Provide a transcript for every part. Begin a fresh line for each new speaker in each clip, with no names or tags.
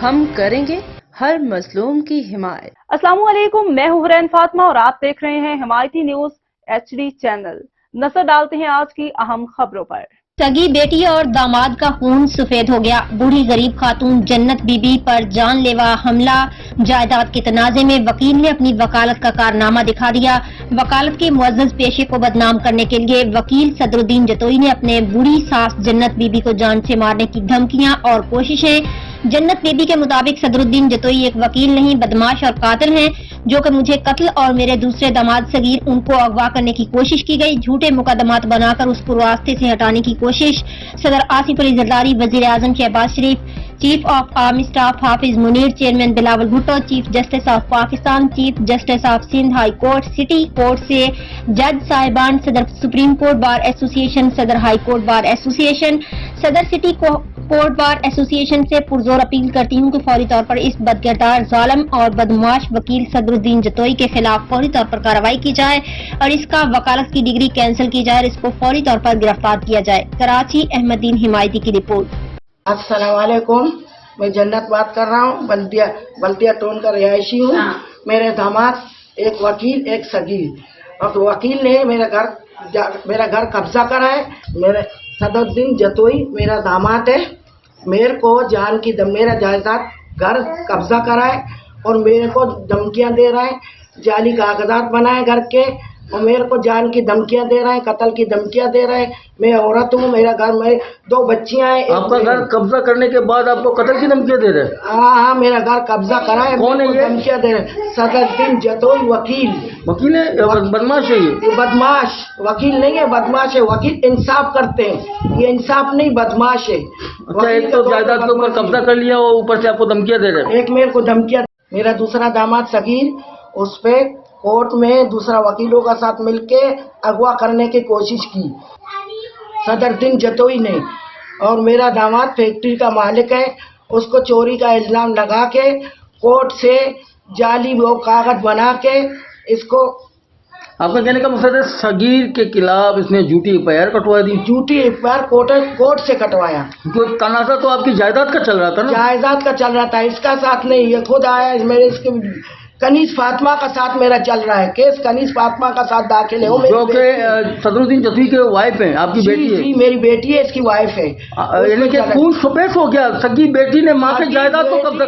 ہم کریں گے ہر مظلوم کی حمایت۔
السلام علیکم، میں ہوں حرین فاطمہ اور آپ دیکھ رہے ہیں حمایتی نیوز HD چینل۔ نظر ڈالتے ہیں آج کی اہم خبروں پر۔
سگی بیٹی اور داماد کا خون سفید ہو گیا، بوڑھی غریب خاتون جنت بی بی پر جان لیوا حملہ۔ جائیداد کے تنازع میں وکیل نے اپنی وکالت کا کارنامہ دکھا دیا۔ وکالت کے معزز پیشے کو بدنام کرنے کے لیے وکیل صدر الدین جتوئی نے اپنے بوڑھی ساس جنت بی بی کو جان سے مارنے کی دھمکیاں اور کوششیں۔ جنت بی بی کے مطابق صدر الدین جتوئی ایک وکیل نہیں، بدماش اور قاتل ہیں، جو کہ مجھے قتل اور میرے دوسرے داماد صغیر ان کو اغوا کرنے کی کوشش کی گئی، جھوٹے مقدمات بنا کر اس کو راستے سے ہٹانے کی کوشش۔ صدر آصف علی زرداری، وزیر اعظم شہباز شریف، چیف آف آرمی اسٹاف حافظ Munir, chairman Bilawal Bhutto, chief justice of Pakistan, chief justice of Sindh high court, city court سے جج صاحبان، صدر سپریم کورٹ بار ایسوسی ایشن، صدر ہائی کورٹ بار ایسوسی ایشن، صدر سٹی کورٹ بار ایسوسی ایشن سے پرزور اپیل کرتی ہوں کہ فوری طور پر اس بدکردار، ظالم اور بدمعاش وکیل صدر الدین جتوئی کے خلاف فوری طور پر کارروائی کی جائے اور اس کا وکالت کی ڈگری کینسل کی جائے اور اس کو فوری طور پر گرفتار کیا جائے۔ کراچی، احمد دین حمایتی کی رپورٹ۔
السلام علیکم، میں جنت بات کر رہا ہوں، بلدیہ ٹون کا رہائشی ہوں۔ میرے داماد ایک وکیل ایک صغیر، اور وکیل نے میرا گھر قبضہ کرا ہے۔ میرے صدر الدین جتوئی میرا داماد ہے، میرے کو جان کی میرا جائیداد گھر قبضہ کرا ہے اور میرے کو دھمکیاں دے رہا ہے، جعلی کاغذات بنائے گھر کے اور میرے کو جان کی دھمکیاں دے رہے ہیں، قتل کی دھمکیاں دے رہے ہیں۔ میں عورت ہوں، میرا گھر میں 2 بچیاں ہیں۔
آپ کا گھر قبضہ کرنے کے بعد آپ کو قتل کی دھمکیاں دے رہے ہیں؟
ہاں، میرا گھر قبضہ کرا ہے۔
کون ہے یہ؟
دھمکیاں دے رہے ہیں صدر الدین جتوئی،
وکیل ہے یا بدماش ہے؟ یہ
بدماش وکیل نہیں ہے، بدماش ہے۔ وکیل انصاف کرتے ہیں، یہ انصاف نہیں، بدماش ہے۔
اچھا، ایک تو جائیداد کے اوپر قبضہ کر لیا اور اوپر سے آپ کو دھمکیاں دے رہے ہیں۔
ایک میرے کو دھمکیاں، میرا دوسرا داماد صغیر، اس پہ کورٹ میں دوسرا وکیلوں کا ساتھ مل کے اغوا کرنے کی کوشش کی صدر الدین جتوئی نے، اور میرا داماد فیکٹری کا مالک ہے، اس کو چوری کا الزام لگا کے کورٹ سے جعلی وہ کاغذ بنا کے اس کو۔
آپ کا کہنے کا مقصد ہے صغیر کے خلاف اس نے جھوٹی FIR کٹوا دی؟
جھوٹی FIR کورٹ سے کٹوایا۔
تنازع تو آپ کی جائیداد کا چل رہا تھا نا؟
جائیداد کا چل رہا تھا، اس کا ساتھ نہیں، یہ خود آیا ہے، میرے اس کے کنیز فاطمہ کا ساتھ میرا چل رہا ہے کیس، کنیز فاطمہ کا ساتھ داخل ہے،
جو کہ صدر الدین جتوئی کے وائف ہیں، آپ کی بیٹی ہے؟
جی، میری بیٹی ہے، اس کی وائف ہے۔
یعنی کہ خون سفید ہو گیا، سگی بیٹی نے ماں کے جائیداد کو قبضہ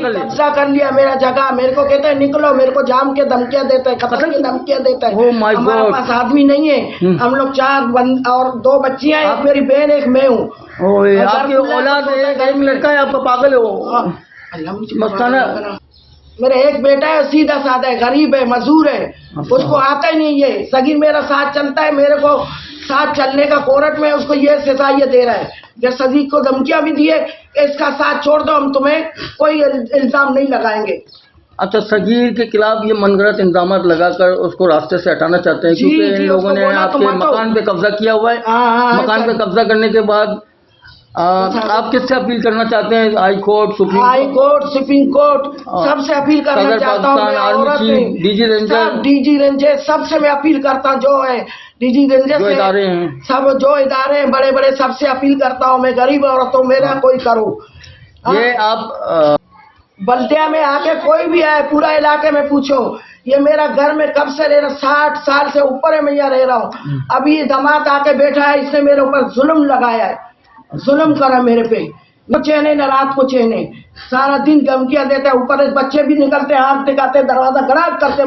کر لیا
میرا جگہ، میرے کو کہتا ہے نکلو، میرے کو جام کے دھمکیاں دیتا ہے، قتل کی دھمکیاں دیتا ہے۔ ہمارے پاس آدمی نہیں ہے، ہم لوگ 4 اور 2 بچیاں ہیں، ایک میری بہن ایک میں ہوں۔
آپ کی اولاد ایک لڑکا ہے، آپ کا پاگل ہے وہ مستانہ؟
میرا ایک بیٹا ہے، سیدھا سادہ ہے، غریب ہے، مزدور ہے، اس کو آتا ہی نہیں یہ۔ صغیر میرا ساتھ چلتا ہے، میرے کو ساتھ چلنے کا کورٹ میں اس کو یہ سزا یہ دے رہا ہے کہ صغیر کو دھمکیاں بھی دیے کہ اس کا ساتھ چھوڑ دو، ہم تمہیں کوئی الزام نہیں لگائیں گے۔
اچھا، صغیر کے خلاف یہ من گھڑت الزامات لگا کر اس کو راستے سے ہٹانا چاہتے ہیں کیونکہ ان لوگوں نے آپ کے مکان پہ قبضہ کیا ہوا ہے۔ مکان پہ قبضہ کرنے کے بعد آپ کس سے اپیل کرنا چاہتے ہیں؟ ہائی کورٹ،
سپریم کورٹ سب سے اپیل کرنا چاہتا ہوں۔ ڈی جی رینجر سب سے میں اپیل کرتا ہوں، جو ہے ڈی جی رینجر
جو ادارے ہیں،
سب جو ادارے ہیں بڑے بڑے، سب سے اپیل کرتا ہوں، میں غریب عورت ہوں، میرا کوئی کرو۔
یہ آپ
بلدیہ میں آ کے کوئی بھی آئے، پورا علاقے میں پوچھو، یہ میرا گھر میں کب سے رہ رہا، 60 سال سے اوپر ہے، میں یہاں رہ رہا ہوں۔ ابھی داماد آ کے بیٹھا ہے، اس نے میرے اوپر ظلم لگایا ہے، ظلم کرا میرے پہ، نہ چینے نہ رات کو چینے، سارا دن دھمکیاں دیتا ہے، اوپر بچے بھی نکلتے، ہاتھ دکھاتے، دروازہ گڑاک کر کے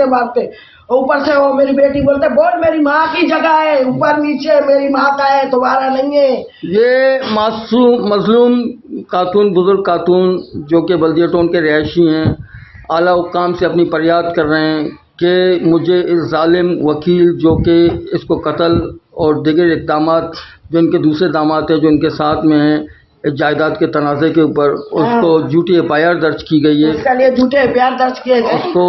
مارتے، اوپر سے وہ میری بیٹی بولتے بول میری ماں کی جگہ ہے، اوپر نیچے میری ماں کا ہے، تمہارا نہیں ہے۔
یہ معصوم مظلوم خاتون، بزرگ خاتون جو کہ بلدیہ ٹون کے رہائشی ہیں، اعلیٰ حکام سے اپنی فریاد کر رہے ہیں کہ مجھے اس ظالم وکیل جو کہ اس کو قتل اور دیگر اقدامات جو ان کے دوسرے داماد ہیں جو ان کے ساتھ میں ہیں جائیداد کے تنازع کے اوپر، اس کو جھوٹی FIR درج کی گئی ہے،
اس کے لیے جھوٹے FIR درج کیے گئے،
اس کو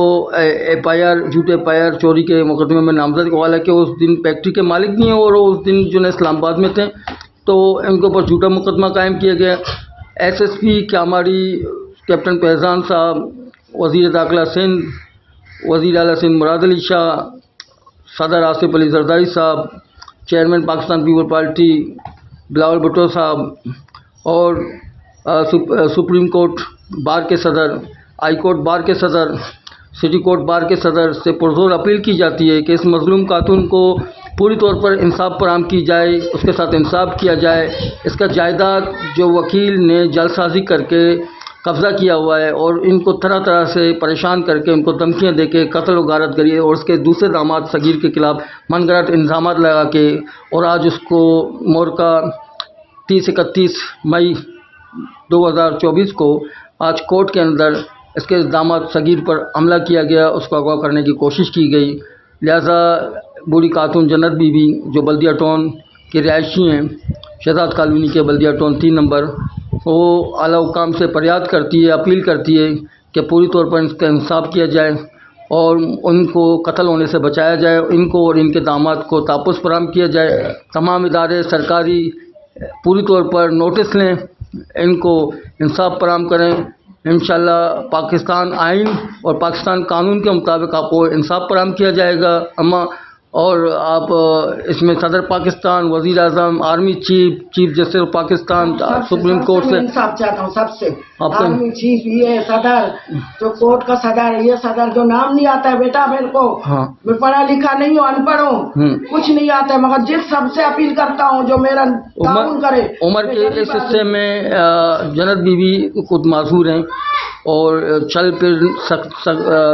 جھوٹے FIR چوری کے مقدمے میں نامزد ہوا ہے کہ اس دن فیکٹری کے مالک نہیں ہیں اور اس دن جو ہے اسلام آباد میں تھے، تو ان کے اوپر جھوٹا مقدمہ قائم کیا گیا۔ SSP کیاماری کیپٹن فیضان صاحب، وزیر داخلہ سندھ، وزیر اعلیٰ سندھ مراد علی شاہ، صدر آصف علی زرداری صاحب، chairman Pakistan people party Bilawal Bhutto صاحب اور سپریم کورٹ بار کے صدر، ہائی کورٹ بار کے صدر، سٹی کورٹ بار کے صدر سے پرزور اپیل کی جاتی ہے کہ اس مظلوم خاتون کو پوری طور پر انصاف فراہم کی جائے، اس کے ساتھ انصاف کیا جائے. اس کا جائیداد جو وکیل نے جعل سازی کر کے قبضہ کیا ہوا ہے اور ان کو طرح طرح سے پریشان کر کے ان کو دھمکیاں دے کے قتل و غارت کری ہے، اور اس کے دوسرے داماد صغیر کے خلاف من گھڑت الزامات لگا کے، اور آج اس کو مورکا 31 مئی 2024 کو آج کورٹ کے اندر اس کے داماد صغیر پر حملہ کیا گیا، اس کو اغوا کرنے کی کوشش کی گئی. لہذا بوڑھی خاتون جنت بی بی جو بلدیہ ٹاؤن کی رہائشی ہیں، شہزاد کالونی کے بلدیہ ٹاؤن 3 نمبر، وہ اعلیٰ حکام سے فریاد کرتی ہے، اپیل کرتی ہے کہ پوری طور پر اس کا انصاف کیا جائے اور ان کو قتل ہونے سے بچایا جائے، ان کو اور ان کے داماد کو تحفظ فراہم کیا جائے. تمام ادارے سرکاری پوری طور پر نوٹس لیں، ان کو انصاف فراہم کریں. انشاءاللہ پاکستان آئین اور پاکستان قانون کے مطابق آپ کو انصاف فراہم کیا جائے گا. اما اور آپ اس میں صدر پاکستان، وزیر اعظم، army chief justice Pakistan, supreme court سے
انصاف چاہتا ہوں. سب سے آرمی چیف، یہ صدر جو کورٹ کا صدر ہے، یہ صدر جو نام نہیں آتا ہے بیٹا میرے کو، میں پڑھا لکھا نہیں ہوں، ان پڑھ ہوں، کچھ نہیں آتا ہے، مگر جس سب سے اپیل کرتا ہوں جو میرا تعاون کرے.
عمر کے اس حصے میں جنت بی بی خود معذور ہیں اور چل پھر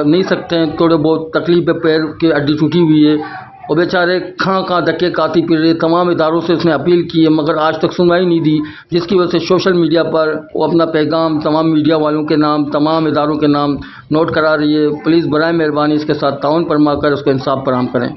نہیں سکتے ہیں، تھوڑے بہت تکلیف ہے، پیر کی ہڈی ٹوٹی ہوئی ہے اور بیچارے کہاں دھکے کاتی پھر رہے. تمام اداروں سے اس نے اپیل کی ہے مگر آج تک سنوائی نہیں دی، جس کی وجہ سے سوشل میڈیا پر وہ اپنا پیغام تمام میڈیا والوں کے نام، تمام اداروں کے نام نوٹ کرا رہی ہے. پلیز برائے مہربانی اس کے ساتھ تعاون فرما کر اس کو انصاف فراہم کریں.